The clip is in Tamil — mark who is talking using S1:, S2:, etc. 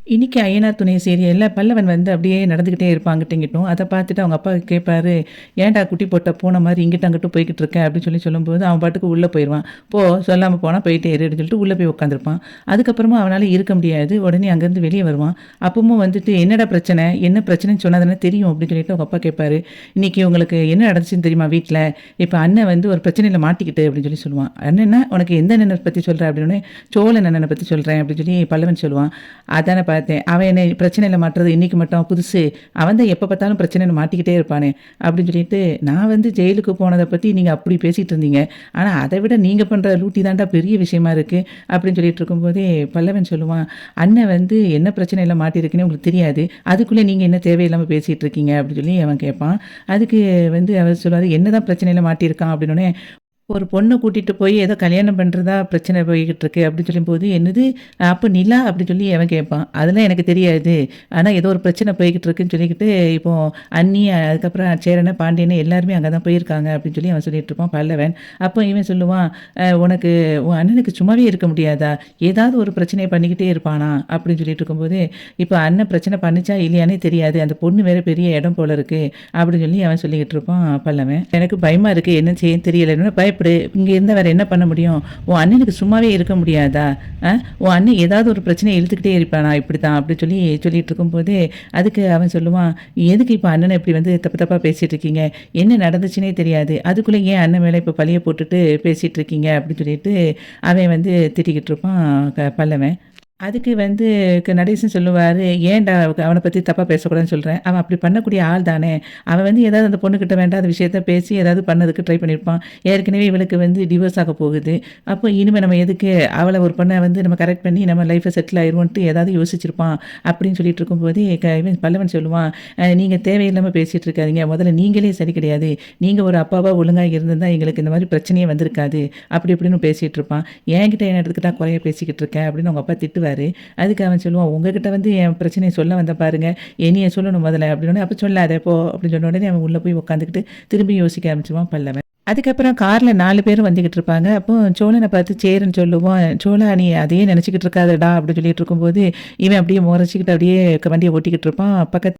S1: இன்னைக்கு ஐயனார் துணை சீரியல்ல பல்லவன் வந்து அப்படியே நடந்துக்கிட்டே இருப்பான் அங்கிட்டும் இங்கிட்டும். அத பார்த்துட்டு அவங்க அப்பா கேட்பாரு, "ஏன்டா குட்டி போட்ட பூனை மாரி இங்கிட்டும் அங்கிட்டும் போய்க்கிட்டு இருக்க?" அப்படின்னு சொல்லும்போது, அவன் பாட்டுக்கு உள்ள போயிருவான். "போ சொல்லாம போனா போயிட்டே இரு" அப்படின்னு சொல்லிட்டு உள்ள போய் உட்காந்துருப்பான். அதுக்கப்புறமா அவனால இருக்க முடியாது. உடனே அங்கேருந்து வெளிய வருவான். அப்பவும் வந்துட்டு, "என்னடா பிரச்சனை? என்ன பிரச்சனைன்னு சொன்னா தானே தெரியும்" அப்படின்னு சொல்லிட்டு அவங்க அப்பா கேட்பாரு. "இன்னைக்கு உங்களுக்கு என்ன நடந்துச்சுன்னு தெரியுமா வீட்ல? இப்ப அண்ணன் வந்து ஒரு பிரச்சனையில மாட்டிக்கிட்டு" அப்படின்னு சொல்லுவான். "அண்ணன்னா உனக்கு எந்த அண்ணன பத்தி சொல்ற?" அப்படின்னோனே, "சோழன் அண்ணன பத்தி சொல்றேன்" அப்படின்னு சொல்லி பல்லவன் சொல்லுவான். "அதானே பார்த்தேன். அவன் என்னை பிரச்சனையில மாட்டுறது இன்னைக்கு மட்டும் புதுசு. அவன் தான் எப்ப பார்த்தாலும் பிரச்சனையில மாட்டிக்கிட்டே இருப்பானே!" அப்படின்னு சொல்லிட்டு, "நான் வந்து ஜெயிலுக்கு போனத பத்தி நீங்க அப்படி பேசிட்டு இருந்தீங்க. ஆனா அத விட நீங்க பண்ற லூட்டி தான்டா பெரிய விஷயமா இருக்கு." அப்படின்னு சொல்லிட்டு இருக்கும்போதே பல்லவன் சொல்லுவான், "அண்ணன் வந்து என்ன பிரச்சனையில மாட்டியிருக்குன்னே உங்களுக்கு தெரியாது. அதுக்குள்ள நீங்க என்ன தேவையில்லாம பேசிட்டு இருக்கீங்க?" அப்படின்னு சொல்லி அவன் கேட்பான். அதுக்கு வந்து அவர் சொல்லுவாரு, "என்னதான் பிரச்சனையில மாட்டியிருக்கான்?" அப்படின்னோனே, ஒரு பொண்ண கூட்டிட்டு போய் ஏதோ கல்யாணம் பண்றதா பிரச்சனை போய்க்கிட்டு இருக்கு அப்படின்னு சொல்லும்போது, "என்னது? அப்ப நிலா?" அப்படின்னு சொல்லி அவன் கேட்பான். "அதெல்லாம் எனக்கு தெரியாது. ஆனா ஏதோ ஒரு பிரச்சனை போய்க்கிட்டு இருக்குன்னு சொல்லிக்கிட்டு, இப்போ அண்ணி, அதுக்கப்புறம் சேரனு, பாண்டியனு எல்லாருமே அங்க தான் போயிருக்காங்க" அப்படின்னு சொல்லி அவன் சொல்லிட்டு இருப்பான் பல்லவன். அப்போ இவன் சொல்லுவான், உனக்கு உன் அண்ணனுக்கு சும்மாவே இருக்க முடியாதா? ஏதாவது ஒரு பிரச்சனைய பண்ணிக்கிட்டே இருப்பானா?" அப்படின்னு சொல்லிட்டு இருக்கும்போது, "இப்ப அண்ணன் பிரச்சனை பண்ணுச்சா இல்லையான்னே தெரியாது. அந்த பொண்ணு வேற பெரிய இடம் போல இருக்கு" அப்படின்னு சொல்லி அவன் சொல்லிக்கிட்டு இருப்பான் பல்லவன். "எனக்கு பயமா இருக்கு. என்ன செய்யன்னு தெரியல." பயப்படு. இங்க இருந்தா வேற என்ன பண்ண முடியும்? உன் அண்ணனுக்கு சும்மாவே இருக்க முடியாதா? அ உன் அண்ணன் ஏதாவது ஒரு பிரச்சனைய இழுத்துக்கிட்டே இருப்பானா இப்படித்தான் அப்படின்னு சொல்லி சொல்லிட்டு இருக்கும்போதே, அதுக்கு அவன் சொல்லுவான், "எதுக்கு இப்ப அண்ணன இப்படி வந்து தப்பு தப்பா பேசிட்டு இருக்கீங்க? என்ன நடந்துச்சுன்னே தெரியாது. அதுக்குள்ள ஏன் அண்ணன் மேல இப்ப பழிய போட்டுட்டு பேசிட்டு இருக்கீங்க?" அப்படின்னு சொல்லிட்டு அவன் வந்து திட்டிக்கிட்டு இருப்பான் பல்லவன். அதுக்கு வந்து நடேசன் சொல்லுவாரு, "ஏன்டா அவன பத்தி தப்பா பேசக்கூடாதுன்னு சொல்றேன். அவன் அப்படி பண்ணக்கூடிய ஆள் தானே. அவன் வந்து ஏதாவது அந்த பொண்ணுகிட்ட வேண்டாத விஷயத்த பேசி ஏதாவது பண்ணதுக்கு ட்ரை பண்ணியிருப்பான். ஏற்கனவே இவளுக்கு வந்து டிவோர்ஸ் ஆக போகுது. அப்போ இனிமே நம்ம எதுக்கு அவள ஒரு பொண்ண வந்து நம்ம கரெக்ட் பண்ணி நம்ம லைஃப்ல செட்டில் ஆயிருவோன்ட்டு ஏதாவது யோசிச்சிருப்பான்." அப்படின்னு சொல்லிட்டு இருக்கும்போதே இவன் பல்லவன் சொல்லுவான், "நீங்க தேவையில்லாம பேசிட்டு இருக்காதீங்க. முதல்ல நீங்களே சரி கிடையாது. நீங்க ஒரு அப்பாவா ஒழுங்கா இருந்திருந்தா எங்களுக்கு இந்த மாரி பிரச்சனையே வந்திருக்காது." அப்படி இப்படின்னு பேசிட்டு இருப்பான். "என்கிட்ட என்ன எடுத்துக்கிட்டா குறைய பேசிக்கிட்டு இருக்க?" அப்படின்னு அவங்க அப்பா திட்டுவாரு. அதுக்கு அவன் சொல்லுவான், "உங்ககிட்ட வந்து என் பிரச்சனைய சொல்ல வந்தேன் பாருங்க. என்னைய சொல்லணும் முதல்ல." அப்படின்னோனே, "அப்ப சொல்லாத போ" அப்படின்னு சொன்ன உடனே அவன் உள்ள போய் உட்காந்துக்கிட்டு திரும்பி யோசிக்க ஆரம்பிச்சுருவான் பல்லவன். அதுக்கப்புறம் கார்ல 4 பேரும் வந்துகிட்டு இருப்பாங்க. அப்போ சோழன பார்த்து சேரன் சொல்லுவான், "சோழா நீ அதையே நினைச்சுக்கிட்டு இருக்காதடா" அப்படின்னு சொல்லிட்டு இருக்கும்போது, இவன் அப்படியே முறைச்சுக்கிட்டு அப்படியே வண்டிய ஓட்டிக்கிட்டு இருப்பான். பக்கத்து